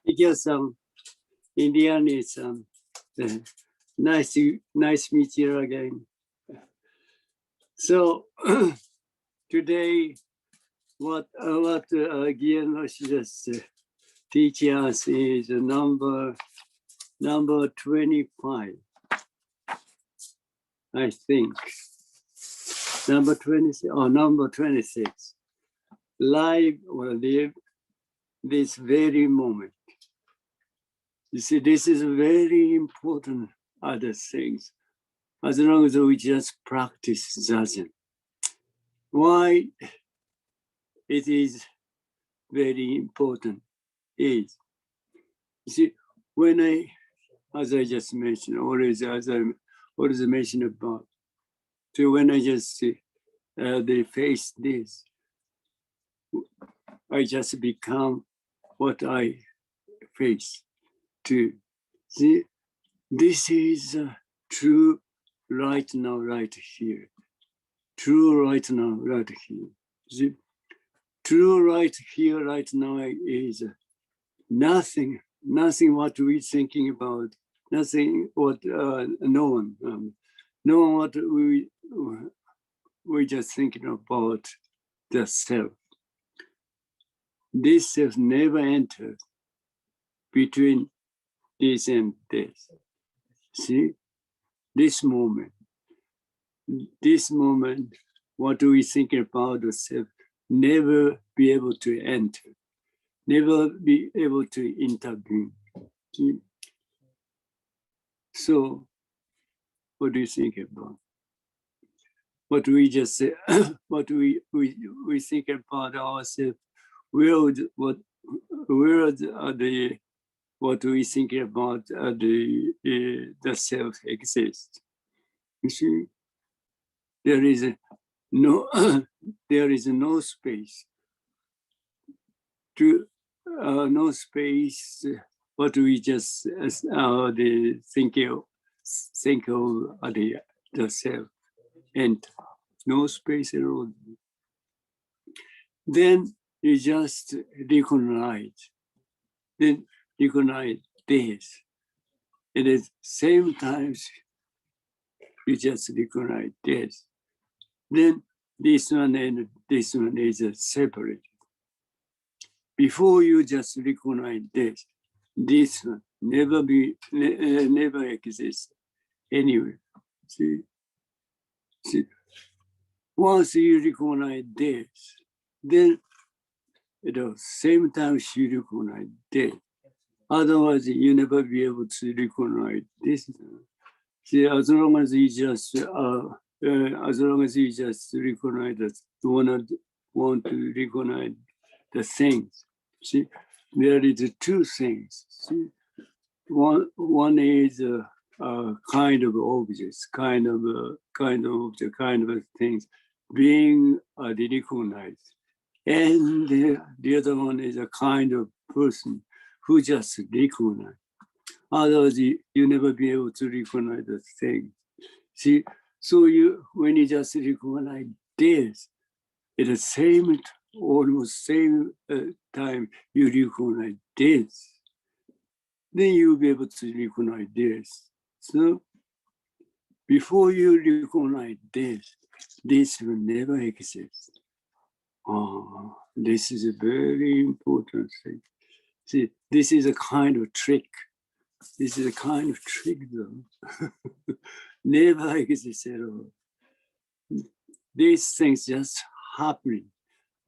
Because Indian is nice meet you again. So today, what Jinen Roshi just teach us is number 25, I think. Number 26 or number 26. Live or live this very moment. You see, this is very important other things. As long as we just practice Zazen. Why it is very important is, you see, when as I just mentioned, always mentioned about, so when I just they face this, I just become what I face to. See, this is true right now, right here. True right now, right here. See, true right here, right now is nothing what we thinking about, nothing what no one what we just thinking about the self. This self never entered between this and this. See, this moment, what do we think about the self? Never be able to enter, never be able to intervene. See? So, what do you think about? What we just say, what we think about ourselves? What we think about the self exists. You see, there is no space to no space. What we just think of the self, and no space at all. Then you just recognize. Then recognize this. And at the same time, you just recognize this. Then this one and this one is separate. Before you just recognize this one never exists anywhere. See? Once you recognize this, then at the same time you recognize this. Otherwise, you never be able to recognize this. See, as long as you just recognize that, you want to recognize the things. See, there is two things. See, one is kind of objects, kind of object, kind of things being recognized, and the other one is a kind of person who just recognize. Otherwise, you never be able to recognize the thing. See, so when you just recognize this, at the same, almost same time, you recognize this, then you'll be able to recognize this. So before you recognize this will never exist. This is a very important thing. See, this is a kind of trick. This is a kind of trick, though. Never exists at all. These things just happening,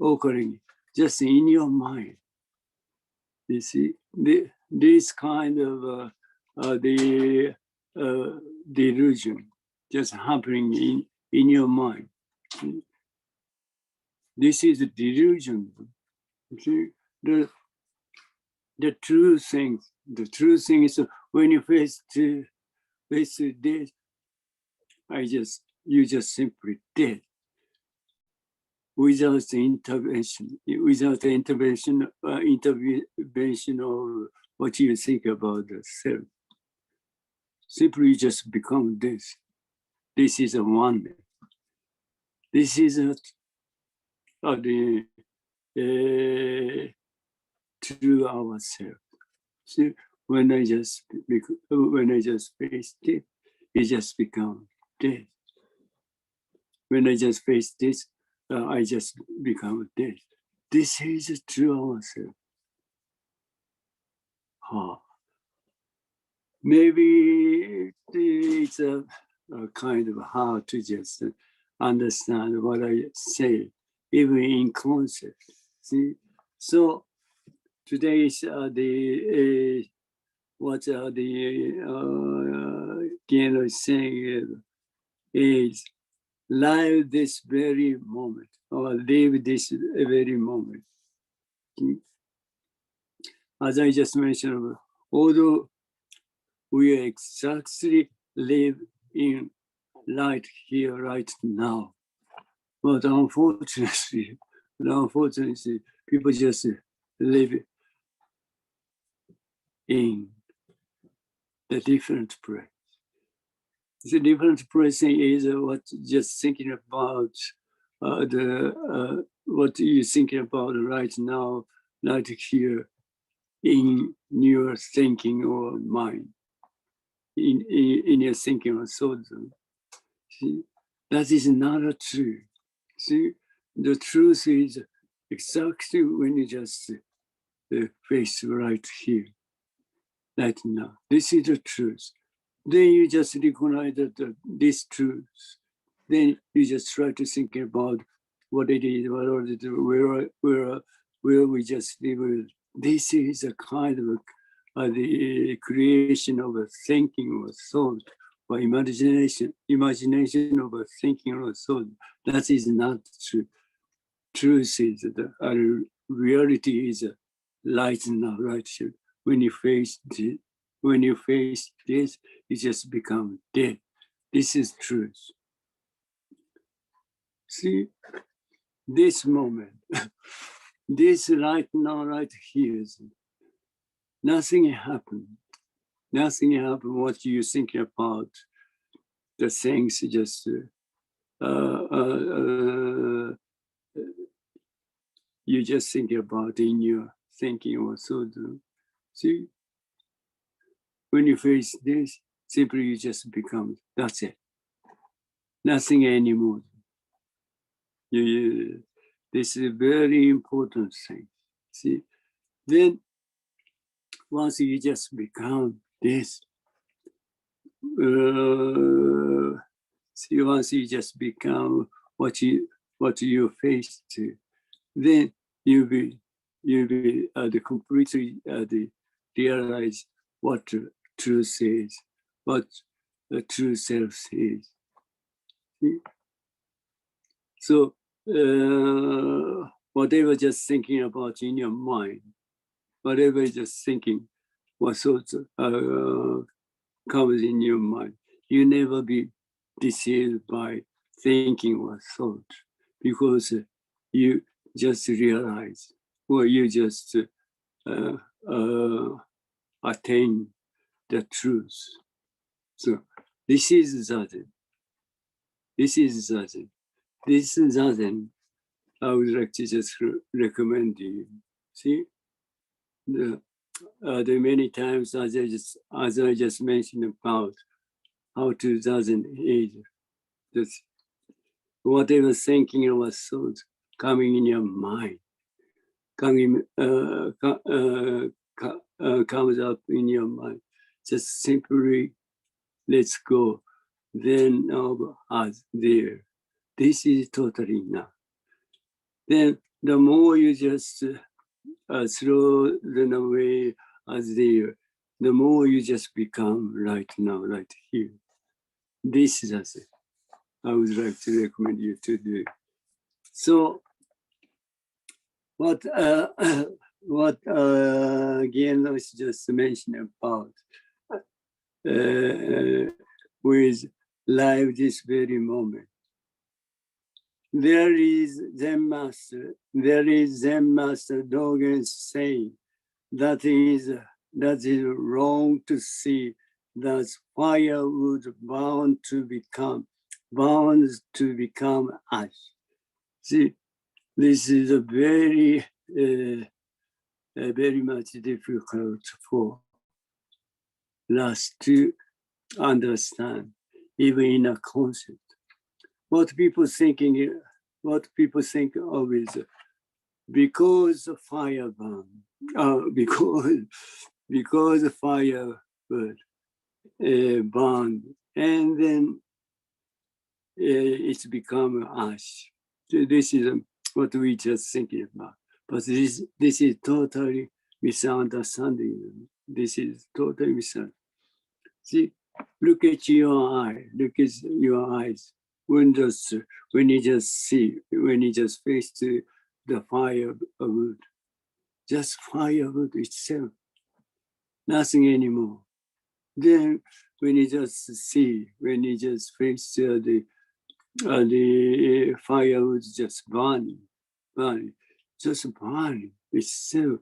occurring, just in your mind. You see, this kind of the delusion just happening in your mind. This is a delusion. See, the true thing is when you face this, you just simply did. Without the intervention of what you think about the self. Simply you just become this. This is a oneness. This is to ourselves. See, when I just face it, it just becomes death. When I just face this, I just become death. This is true ourselves. Maybe it's a kind of hard to just understand what I say, even in concept. See, so today is what the Geno is saying is live this very moment, or live this very moment. As I just mentioned, although we exactly live in right here, right now, but unfortunately, people just live in the different place. The different place is what just thinking about what you're thinking about right now, right here in your thinking or mind, in your thinking or thought. See, that is not true. See, the truth is exactly when you just face right here, right now. This is the truth. Then you just recognize that this truth. Then you just try to think about what it is, what it is, where we just live. This is a kind of the creation of a thinking or thought, or imagination of a thinking or thought. That is not true. Truth is that reality is light now, right here. When you face this, you just become dead. This is truth. See, this moment, this right now, right here, nothing happened. Nothing happened. What you thinking about, the things just you just think about in your thinking or so. See, when you face this, simply you just become, that's it. Nothing anymore. This is a very important thing. See, then once you just become this, see, once you just become what you face to, then you be completely realize what the truth is, what the true self is. See? So whatever just thinking about in your mind, whatever just thinking, what thoughts comes in your mind, you never be deceived by thinking or thought, because you just realize, or you just attain the truth. So this is Zazen. This is Zazen. This is Zazen. I would like to just recommend you. See, the many times as I just mentioned about how to Zazen is this whatever thinking or thought coming in your mind, coming comes up in your mind, just simply let's go. Then as there, this is totally enough. Then the more you just throw them away as there, the more you just become right now, right here. This is it. I would like to recommend you to do. So what again I was just mentioning about with live this very moment. There is Zen Master Dogen saying that is wrong to see that firewood bound to become ash. See, this is a very very much difficult for us to understand, even in a concept. What people think of is because the fire burn, because the fire would burn, and then it's become ash. So this is what we just thinking about. But this is totally misunderstanding. This is totally misunderstanding. See, look at your eye. Look at your eyes. When you just face the firewood, just firewood itself, nothing anymore. Then when you just face the firewood just burning, just burning itself,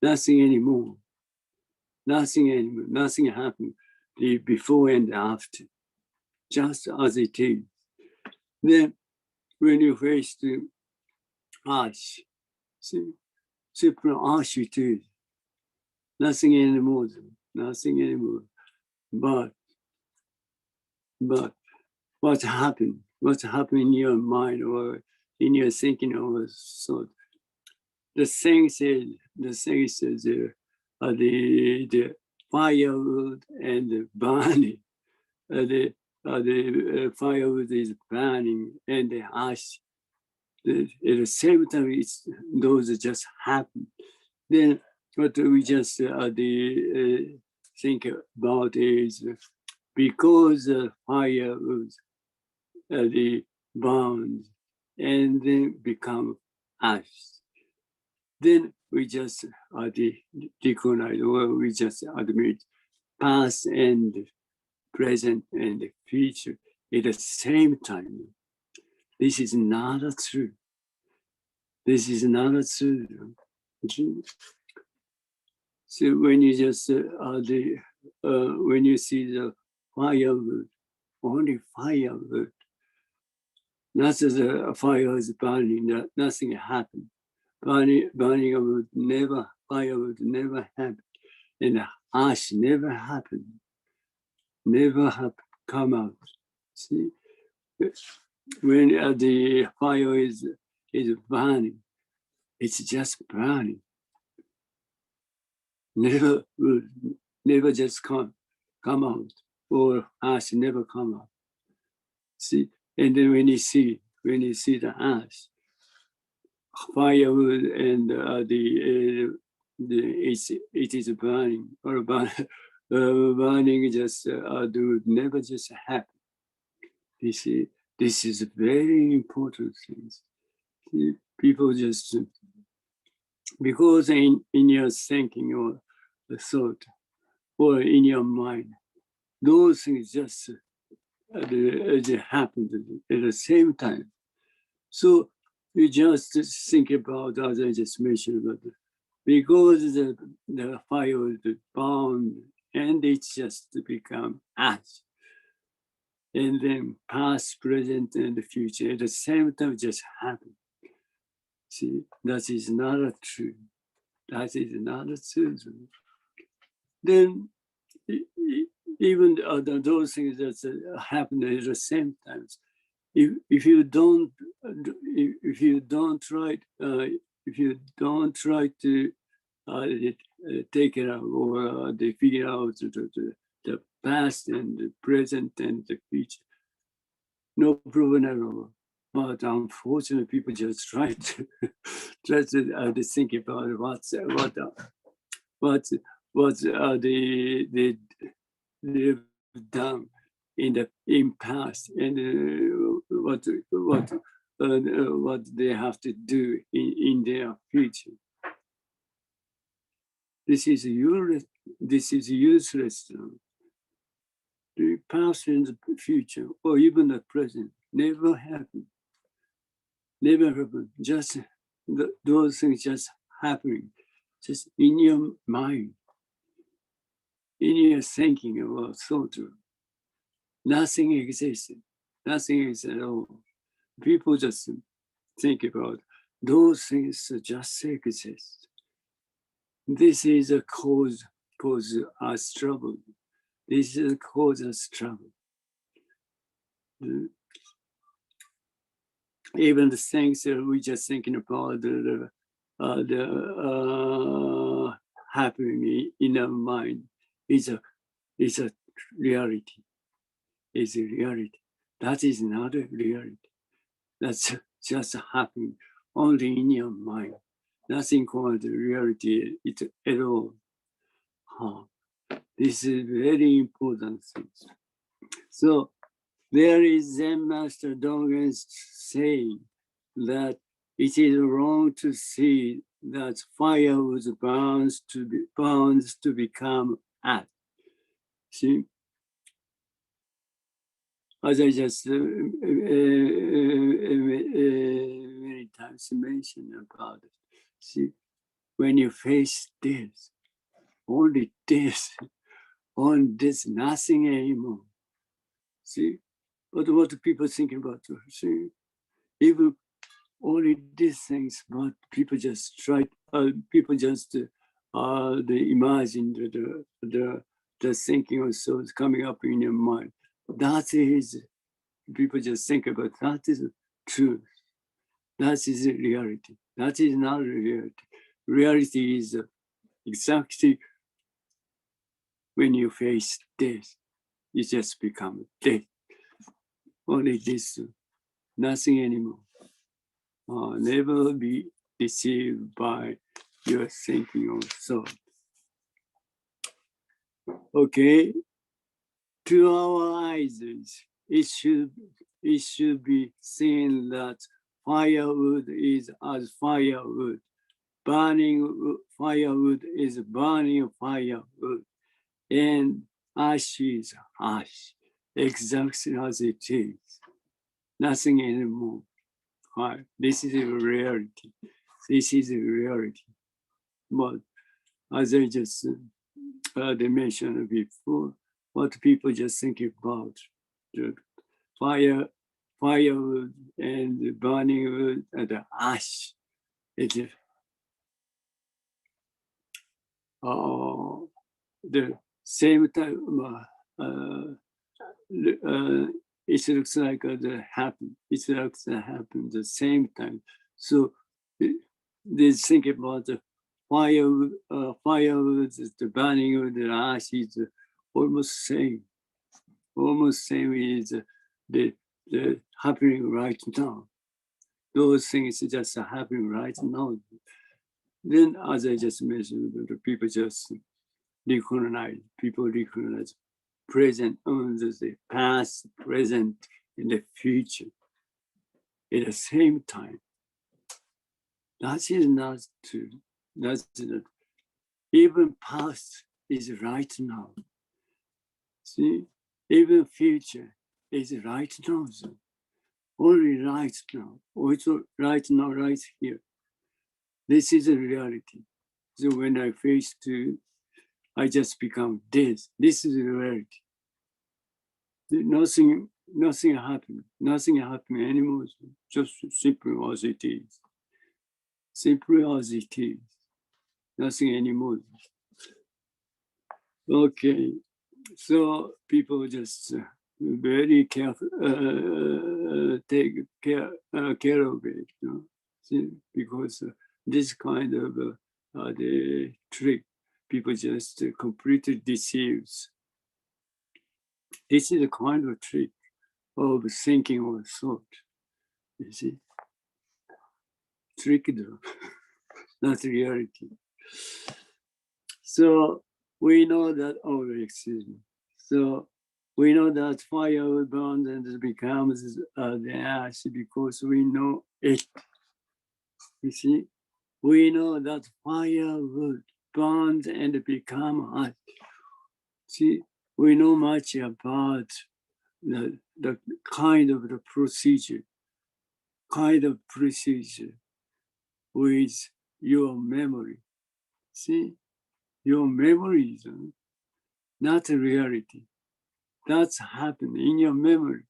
nothing anymore, nothing happened. The before and after, just as it is. Then when you face the ash, simple ash it is, nothing anymore. But what happened? What happened in your mind or in your thinking or thought? The thing says the firewood and the burning, the firewood is burning and the ash. At the same time, those just happen. Then what we just think about is because the firewood the burns and then become ash. Then we just recognize or we just admit past and present and future at the same time. This is not true. This is not true. So when you just when you see the firewood, only firewood, not the fire is burning, nothing happened. Burning would fire would never happen, and ash never happened, never have come out. See, when the fire is burning, it's just burning. Never just come out, or ash never come out. See, and then when you see the ash, firewood and it is burning or burning just do never just happen. This is very important things. People just because in your thinking or thought or in your mind, those things just happen at the same time. So you just think about, as I just mentioned, but because the fire is bound and it's just become ash. And then past, present, and the future at the same time just happen. See, that is not true. That is not true. Then even those things that happen at the same time, if you don't try to take it out or they figure out the past and the present and the future, no problem at all. But unfortunately, people just try to think about what they've done in past and what they have to do in their future. This is useless. The past and the future, or even the present, never happen. Never happen. Just those things just happening, just in your mind, in your thinking or thought. Nothing exists. Nothing is at all. People just think about those things just exist. this is a cause us trouble. This is a cause us trouble. Even the things that we just thinking about happening in our mind is a reality. Is a reality. That is not a reality. That's just happening only in your mind. Nothing called reality at all. This is very important thing. So there is Zen Master Dogen's saying that it is wrong to see that fire was bound to become ash. See, as I just many times mentioned about it. See, when you face this, only this, on this, nothing anymore. See, but what do people think about? See, even only these things, but people just try. People just imagine the thinking or so is coming up in your mind. That is, people just think about that is truth. That is reality. That is not reality. Reality is exactly when you face this, you just become this. Only this, nothing anymore. Never be deceived by your thinking or thought. Okay, to our eyes, it should be seen that firewood is as firewood. Burning firewood is burning firewood. And ash is ash, exactly as it is. Nothing anymore. Right. This is a reality. This is a reality. But as I just mentioned before, what people just think about the firewood and the burning wood and the ash. It's the same time. It looks like the happen. It looks like happen the same time. So they think about the firewood, the burning of the ash is almost same. Almost same is the happening right now. Those things just happening right now. Then, as I just mentioned, the people just recognize present, the past, present, and the future at the same time. That is not true. That's not. Even past is right now. See, even future is right now. Only right now. Also right now, right here. This is a reality. So when I face to, I just become this. This is a reality. Nothing happened. Nothing happened anymore. Just simple as it is. Simple as it is. Nothing anymore. Okay. So people just very careful, take care of it, you know? See, because this kind of the trick, people just completely deceives. This is a kind of trick of thinking or thought. You see, trick though, not reality. So we know that. Oh, excuse me. So we know that fire burns and becomes the ash because we know it. You see, we know that firewood burns and become ash. See, we know much about the kind of the procedure with your memory. See, your memory is not a reality. That's happening in your memory.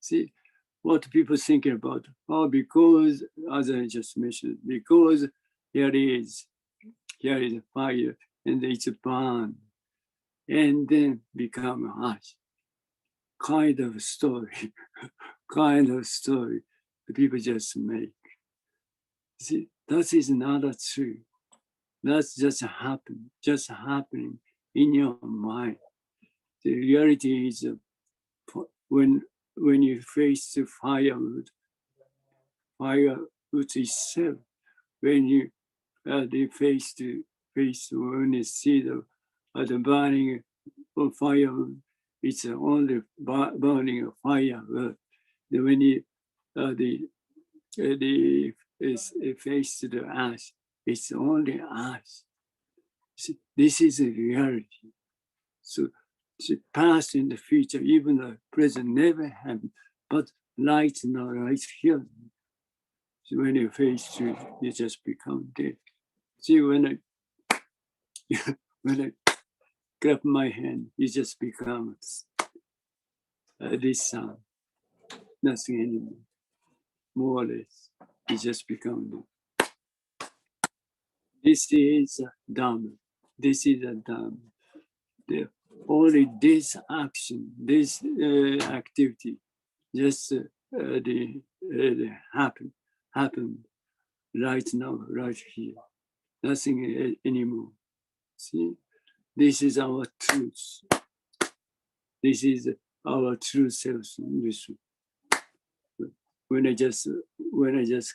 See, what people thinking about? Oh, because, as I just mentioned, because here is a fire, and it's burned, and then become ash. Kind of story, kind of story the people just make. See, that is not true. That's just happening in your mind. The reality is when you face the firewood itself, when you face when you see the burning of firewood, it's only burning of firewood. When you face the ash, it's only ash. See, this is a reality. So the past and the future, even the present, never happened. But right now, right here, so when you face it, you just become dead. See, when I grab my hand, it just becomes this sound, nothing anymore. More or less, it just becomes dead. This is a Dharma. This is a Dharma. Only this action, this activity, just happen right now, right here. Nothing anymore. See, this is our truth. This is our true self. When I just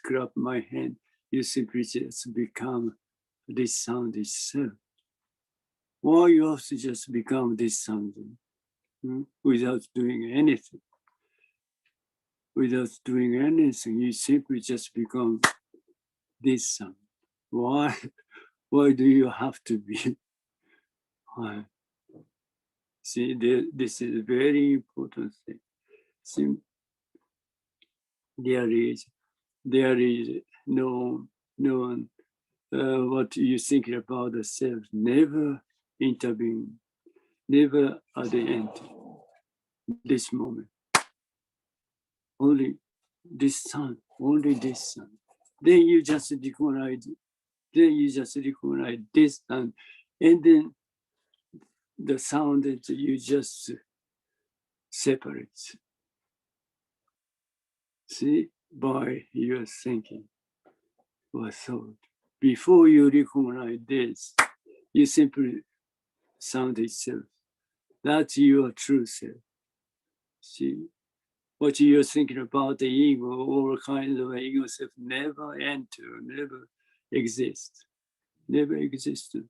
grab my hand, you simply just become this sound itself. Or you have to just become this sound without doing anything. Without doing anything, you simply just become this sound. Why? Why do you have to be? Why? See, this is a very important thing. See, there is no what you think about the self. Never intervene. Never at the end. This moment. Only this sound. Only this sound. Then you just recognize. Then you just recognize this sound, and then the sound that you just separate. See, by your thinking or thought. Before you recognize this, you simply sound itself. That's your true self. See, what you're thinking about the ego, all kinds of ego self never enter, never exist, never existed.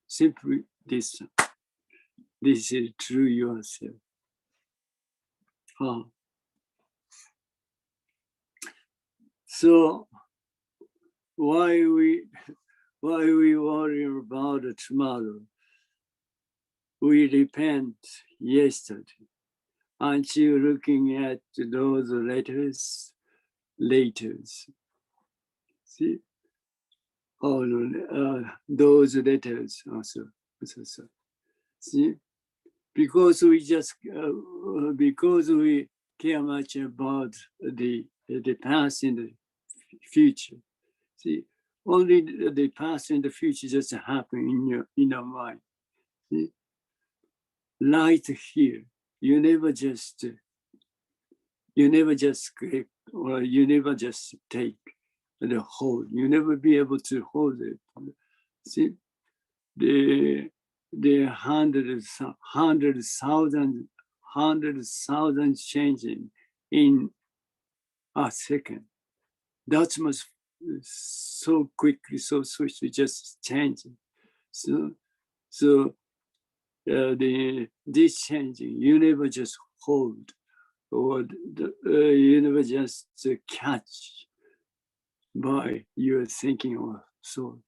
Simply this. This is true yourself. So why we worry about tomorrow? We repent yesterday. Aren't you looking at those letters? See? Oh, those letters also. See? Because we care much about the past and the future. See? Only the past and the future just happen in your mind. See? Right here, you never just grip, or you never just take the hold. You never be able to hold it. See, the 100,000 changing in a second. That much so quickly, so swiftly, just changing. So this changing, you never just hold, or you never just catch by your thinking or thought.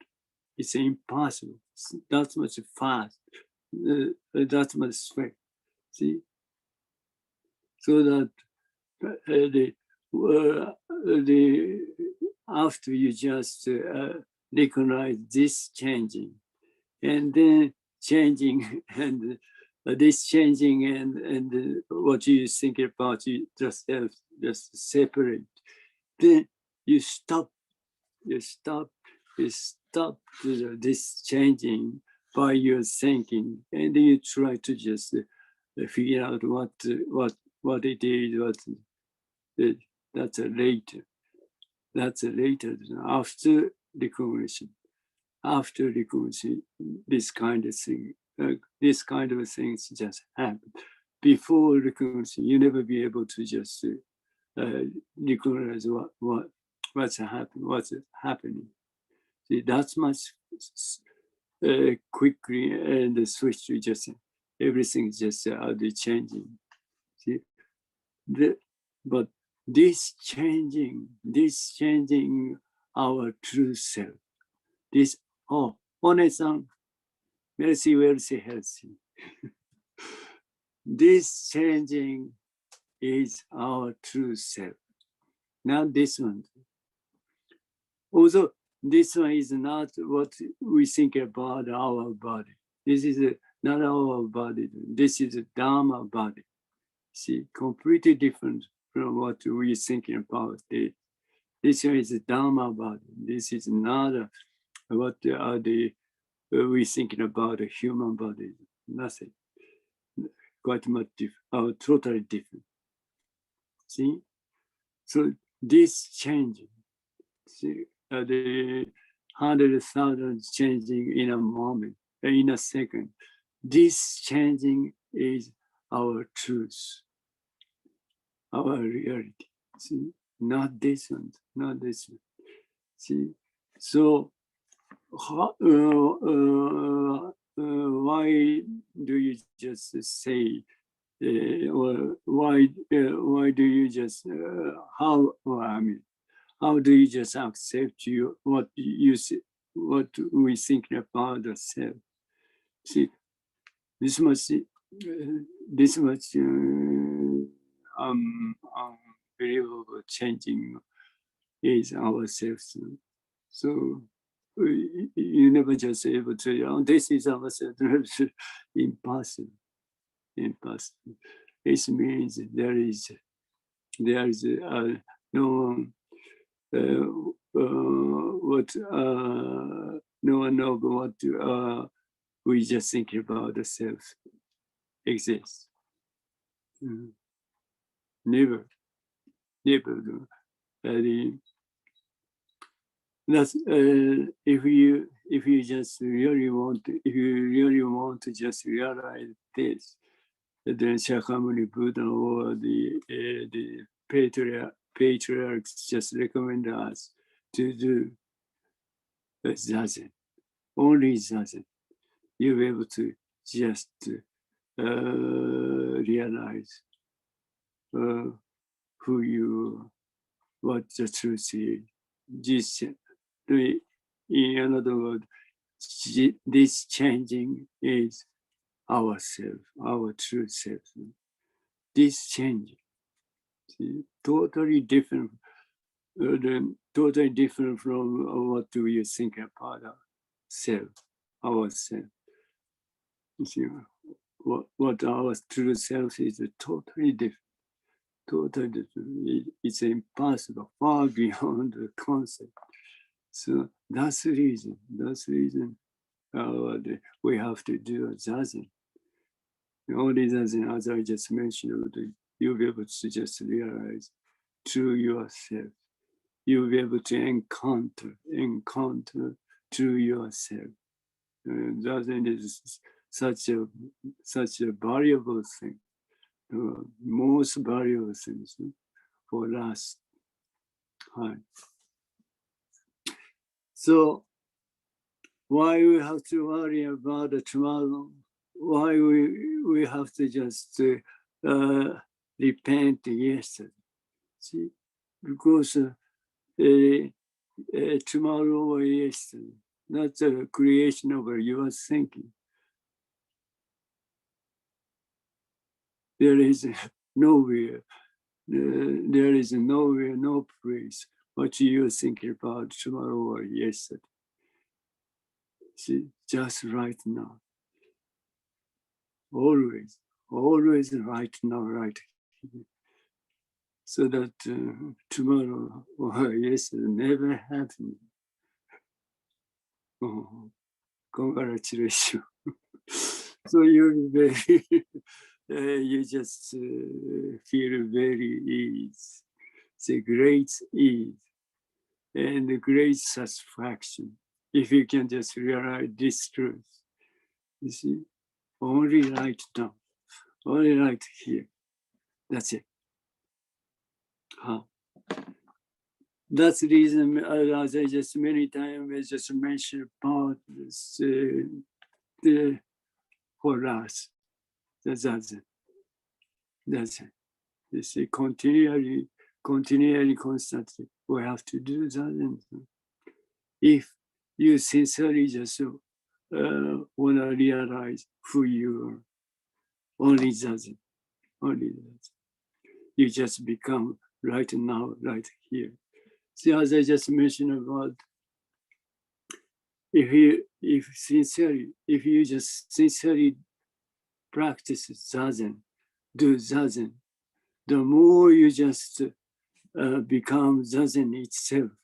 It's impossible. It's that much fast, that much swift. See, so that after you just recognize this changing, and then changing, and this changing, and what you think about, you just separate. Then you stop stop this changing by your thinking, and you try to just figure out what it is. That's a later. That's a later after recognition. After recognition, this kind of thing, this kind of things just happen. Before recognition, you never be able to just recognize what's happening. See, that's much quickly, and the switch to just everything just changing. See, but this changing our true self. This One-san, merci, wealthy, healthy. This changing is our true self, not this one. Although this one is not what we think about our body. This is not our body. This is a Dharma body. See, completely different from what we're thinking about. This one is a Dharma body. This is not what we're thinking about a human body. Nothing. Quite much different, totally different. See? So this changing, see, the 100,000 changing in a moment, in a second. This changing is our truth, our reality. See, not this one, not this one. See, so why do you just say, or why do you just how do you just accept what we thinking about the self? See, this much unbelievable changing is ourselves. So you never just able to, this is ourselves. Impossible. Impossible. It means there is no one no one knows what we just think about the self exists. Never do. That's if you just really want to just realize this, then Shakyamuni Buddha or the patriarchs just recommend us to do zazen, only zazen. You'll be able to just realize who you are, what the truth is. Just, in another word, this changing is ourself, our true self. This changing, totally different from what we think about ourself. See, what our true self is totally different. Totally different. It's impossible, far beyond the concept. So that's the reason. We have to do a zazen. Only zazen, as I just mentioned, you'll be able to just realize through yourself. You'll be able to encounter through yourself. Zazen is such a valuable thing. Most valuable things for us. Right. So why we have to worry about the tomorrow? Why we have to just repent yesterday? See, because tomorrow or yesterday, not the creation of your thinking. There is nowhere, no place what you think about tomorrow or yesterday. See, just right now. Always right now, right here. So that tomorrow or yesterday never happened. Oh, congratulations. So you're very, you just feel very ease. It's a great ease and a great satisfaction. If you can just realize this truth, you see, only right now, only right here. That's it. That's the reason, as I just many times I just mentioned about this, the for us, the zazen. That's it. You see, continually, constantly, we have to do zazen. If you sincerely just want to realize who you are, only zazen, only that. You just become right now, right here. See, as I just mentioned about, if you just sincerely practice zazen, do zazen, the more you just become zazen itself,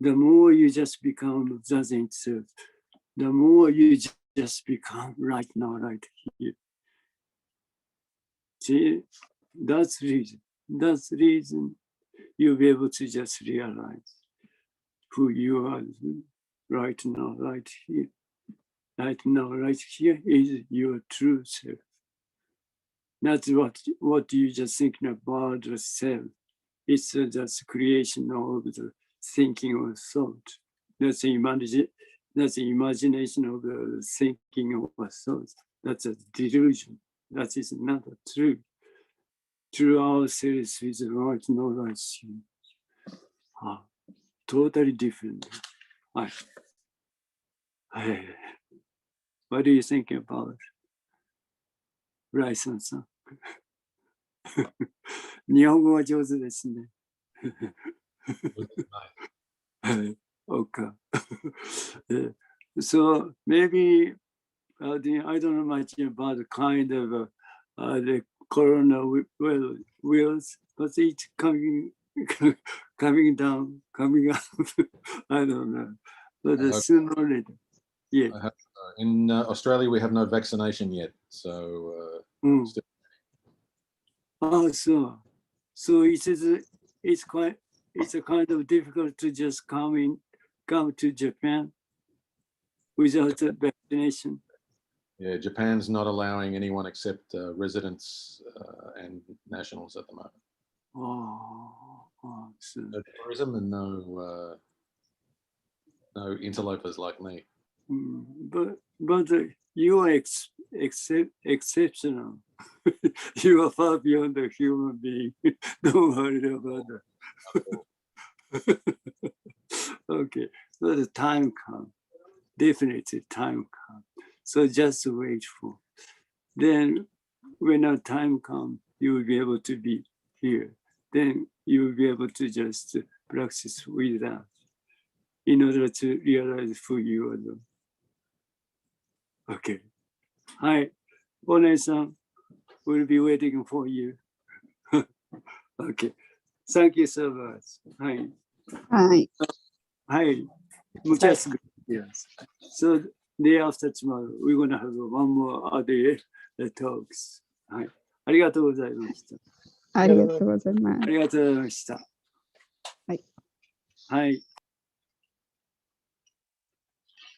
the more you just become zazen itself, the more you just become right now, right here. See, that's reason. That's the reason you'll be able to just realize who you are right now, right here. Right now, right here is your true self. That's what you just thinking about the self. It's just creation of the thinking or thought. That's the imagination of the thinking of a thought. That's a delusion. That is not true. True ourselves is right now, right here. Totally different. What do you think about Bryson さん？日本語は上手ですね。Okay. So maybe I don't know much about the kind of the corona wheels, but it's coming down, coming up. I don't know, but sooner or later, yeah. In Australia, we have no vaccination yet, so. Still... So it's a kind of difficult to just come to Japan without a vaccination. Yeah, Japan's not allowing anyone except residents and nationals at the moment. So. No tourism and no interlopers like me. But you are exceptional. You are far beyond a human being. Don't worry about that. Okay, so the time comes. Definitely time comes. So just wait for. Then when the time comes, you will be able to be here. Then you will be able to just practice with that in order to realize who you are. Okay. Hi, One-san, we'll be waiting for you. Okay. Thank you so much. Hi. Hi. Hi. Muchas gracias. So day after tomorrow, we're going to have one more other talks. はい。ありがとうございました。ありがとうございます。ありがとうございました。はい。はい。